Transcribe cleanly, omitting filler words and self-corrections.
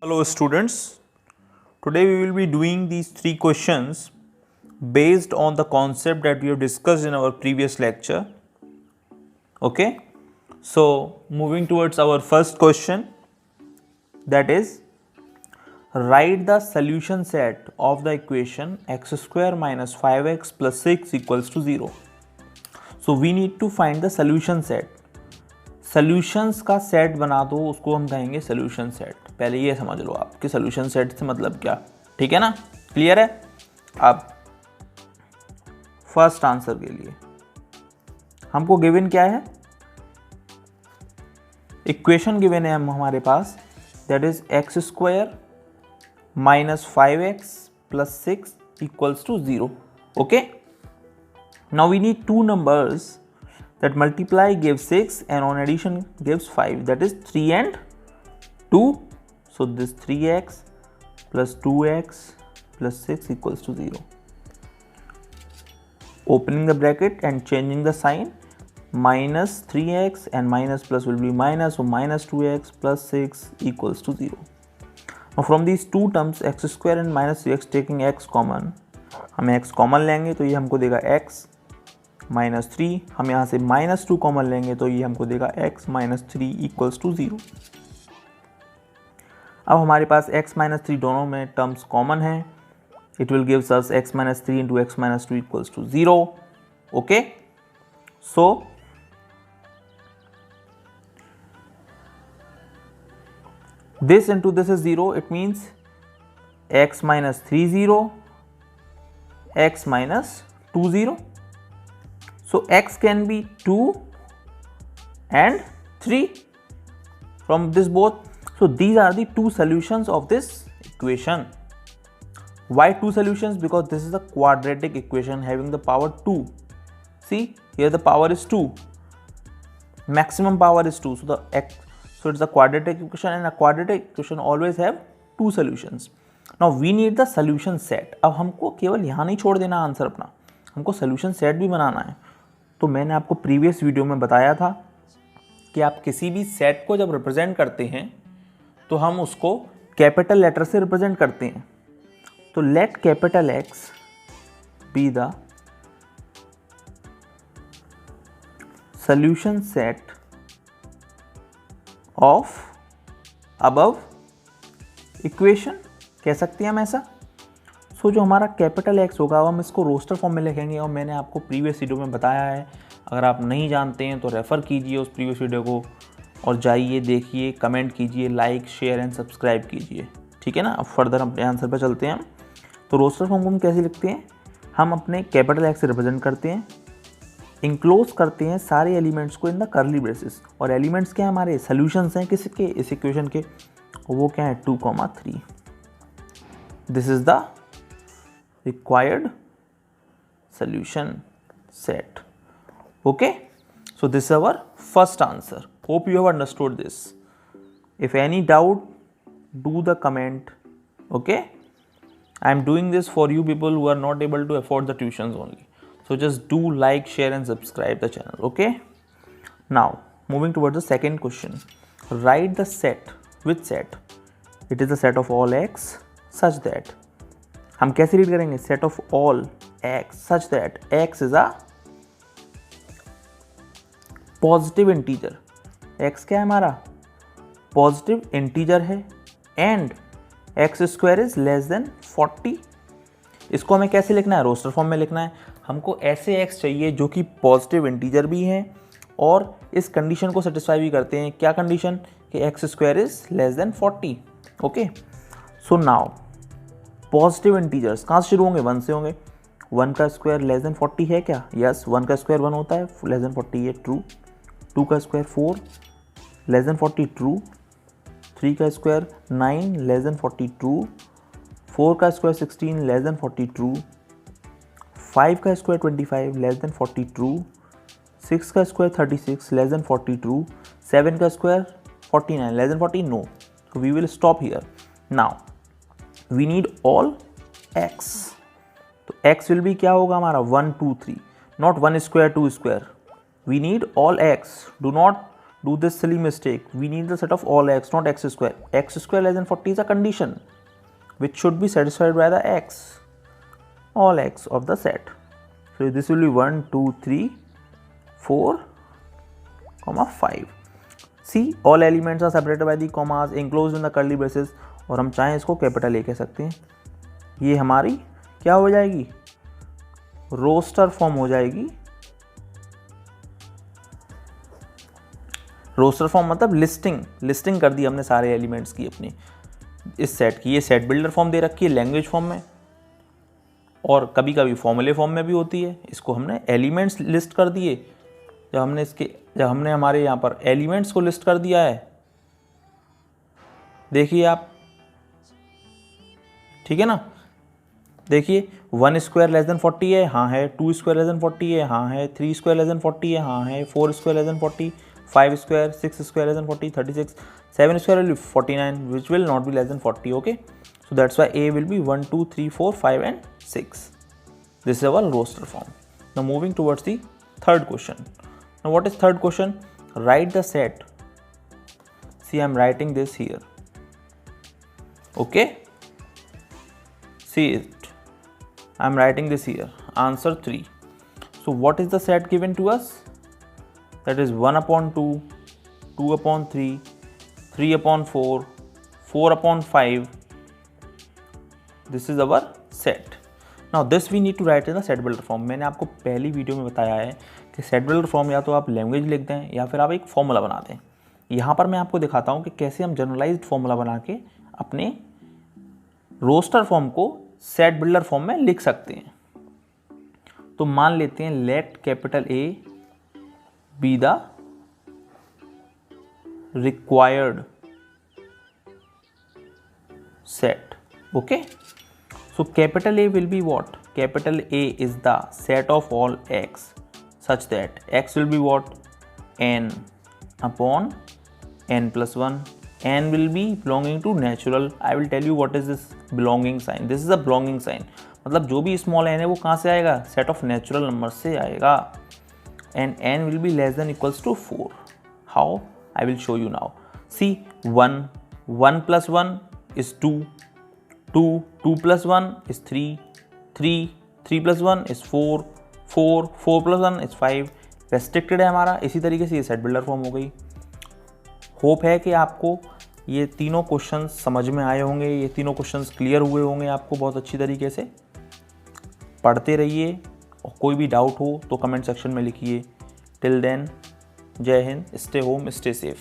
Hello students, today we will be doing these three questions based on the concept that we have discussed in our previous lecture. Okay, so moving towards our first question, that is, write the solution set of the equation x square minus 5x plus 6 equals to 0. So we need to find the solution set. Solutions का set बना दो, उसको हम कहेंगे solution set. पहले ये समझ लो आप कि सॉल्यूशन सेट से मतलब क्या. ठीक है ना, क्लियर है. अब फर्स्ट आंसर के लिए हमको गिवन क्या है, इक्वेशन गिवन है हमारे पास, that is x square minus 5x plus 6 equals to 0. Okay, now we need to numbers that multiply gives 6 and on addition gives 5, that is 3 and 2. So this 3x plus 2x plus 6 equals to 0. Opening the bracket and changing the sign, minus 3x and minus plus will be minus, so minus 2x plus 6 equals to 0. Now from these two terms x square and minus 3x, taking x common, हम x common लेंगे तो ये हमको देगा x minus 3. हम यहाँ से minus 2 common लेंगे तो ये हमको देगा x माइनस 3 इक्वल्स टू 0. अब हमारे पास x माइनस 3 दोनों में टर्म्स कॉमन है. It will gives us x minus 3 into x minus 2 equals to 0. Okay, so this into this is 0. It means x minus 3 0, x minus 2 0. So x can be 2 and 3 from this both. So these are the two solutions of this equation. Why two solutions? Because this is a quadratic equation having the power 2. See, here the power is 2, maximum power is 2. So it's a quadratic equation, and a quadratic equation always have two solutions. Now we need the solution set. अब हमको केवल यहाँ नहीं छोड़ देना answer अपना, हमको solution set भी बनाना है. तो मैंने आपको प्रीवियस वीडियो में बताया था कि आप किसी भी सेट को जब रिप्रेजेंट करते हैं तो हम उसको कैपिटल लेटर से रिप्रेजेंट करते हैं. तो let capital X be the solution set of above equation, कह सकते हैं हम ऐसा. सो जो हमारा कैपिटल X होगा हम इसको रोस्टर फॉर्म में लिखेंगे, और मैंने आपको प्रीवियस वीडियो में बताया है. अगर आप नहीं जानते हैं तो रेफ़र कीजिए उस प्रीवियस वीडियो को और जाइए देखिए, कमेंट कीजिए, लाइक शेयर एंड सब्सक्राइब कीजिए. ठीक है ना. अब फर्दर अपने आंसर पर चलते हैं. तो रोस्टर फॉर्म को हम कैसे लिखते हैं, हम अपने कैपिटल X से रिप्रेजेंट करते हैं, इंक्लोज करते हैं सारे एलिमेंट्स को इन द कर्ली ब्रेसेस. और एलिमेंट्स क्या है हमारे, सोल्यूशंस हैं किसके, इस इक्वेशन के. वो क्या है 2,3. This is the required solution set. Okay, so this is our first answer. Hope you have understood this. If any doubt, do the comment. Okay, I am doing this for you people who are not able to afford the tuitions only. So just do like, share and subscribe the channel. Okay, now moving towards the second question. Write the set. Which set? It is the set of all x such that, हम कैसे read करेंगे, set of all x such that x is a positive integer. X क्या है हमारा, positive integer है, and x square is less than 40. इसको हमें कैसे लिखना है, रोस्टर फॉर्म में लिखना है. हमको ऐसे एक्स चाहिए जो कि पॉजिटिव इंटीजर भी हैं और इस कंडीशन को सेटिस्फाई भी करते हैं. क्या कंडीशन, कि x square is less than 40. Okay, so now positive integers कहाँ से शुरू होंगे, 1 से होंगे. 1 का स्क्वायर लेस देन 40 है क्या, यस. 1 का स्क्वायर 1 होता है, लेस देन 40 है, ट्रू. 2 का स्क्वायर 4 लेस देन 40, ट्रू. 3 का स्क्वायर 9 लेस देन 40, ट्रू. 4 का स्क्वायर 16 लेस देन 40, ट्रू. 5 का स्क्वायर 25 लेस देन 40, ट्रू. 6 का स्क्वायर 36 लेस देन 40, ट्रू. 7 का square 49 less than 40, no. We will stop here. Now we need all x. तो x will be क्या होगा हमारा 1 2 3, not 1 square 2 square. We need all x. Do not do this silly mistake. We need the set of all x, not x square. X square less than 40 is a condition which should be satisfied by the x, all x of the set. So this will be 1, 2, 3, 4, 5. See, all elements are separated by the commas, enclosed in the curly braces. और हम चाहें इसको capital A कह सकते हैं. ये हमारी क्या हो जाएगी, रोस्टर फॉर्म हो जाएगी. रोस्टर फॉर्म मतलब लिस्टिंग कर दी हमने सारे एलिमेंट्स की अपनी इस सेट की. ये सेट बिल्डर फॉर्म दे रखी है लैंग्वेज फॉर्म में, और कभी कभी फॉर्मूले फॉर्म में भी होती है. इसको हमने एलिमेंट्स लिस्ट कर दिए. जब हमने हमारे यहाँ पर एलिमेंट्स को लिस्ट कर दिया है, देखिए आप, ठीक है ना. देखिए 1 स्क्वायर लेस देन 40 है, हाँ है. 2 स्क्वायर लेस देन 40 है, हाँ है. 3 स्क्वायर लेस देन 40 है, हाँ है. 4 square less than 40, 5 square, 6 square less than 40, 36, 7 square will be 49, which will not be less than 40. Okay, so that's why A will be 1, 2, 3, 4, 5 and 6. This is our roster form. Now moving towards the third question. Now what is third question? Write the set. See, I'm writing this here. Okay, see it, I'm writing this here. Answer 3. So what is the set given to us? That is 1 upon 2, 2 upon 3, 3 upon 4, 4 upon 5. This is our set. Now this we need to write in the set builder form. मैंने आपको पहली video में बताया है कि set builder form या तो आप लैंग्वेज लिख दें या फिर आप एक फॉर्मूला बना दें. यहाँ पर मैं आपको दिखाता हूँ कि कैसे हम जनरलाइज्ड फॉर्मूला बना के अपने रोस्टर फॉर्म को सेट बिल्डर फॉर्म में लिख सकते हैं. तो मान लेते हैं let capital A be the required set. Okay, so capital A will be what? Capital A is the set of all x such that x will be what? N upon n plus 1. N will be belonging to natural. I will tell you what is this belonging sign. This is a belonging sign. मतलब जो भी small n है वो कहाँ से आएगा, set of natural number से आएगा. And n will be less than equals to 4. How? I will show you now. See, 1 plus 1 is 2, 2 plus 1 is 3, 3 plus 1 is 4 plus 1 is 5. Restricted है हमारा. इसी तरीके से ये सेट बिल्डर फॉर्म हो गई. होप है कि आपको ये तीनों क्वेश्चंस समझ में आए होंगे, ये तीनों क्वेश्चंस क्लियर हुए होंगे आपको बहुत अच्छी तरीके से. पढ़ते रहिए और कोई भी डाउट हो तो कमेंट सेक्शन में लिखिए. टिल देन, जय Hind, stay home, stay safe.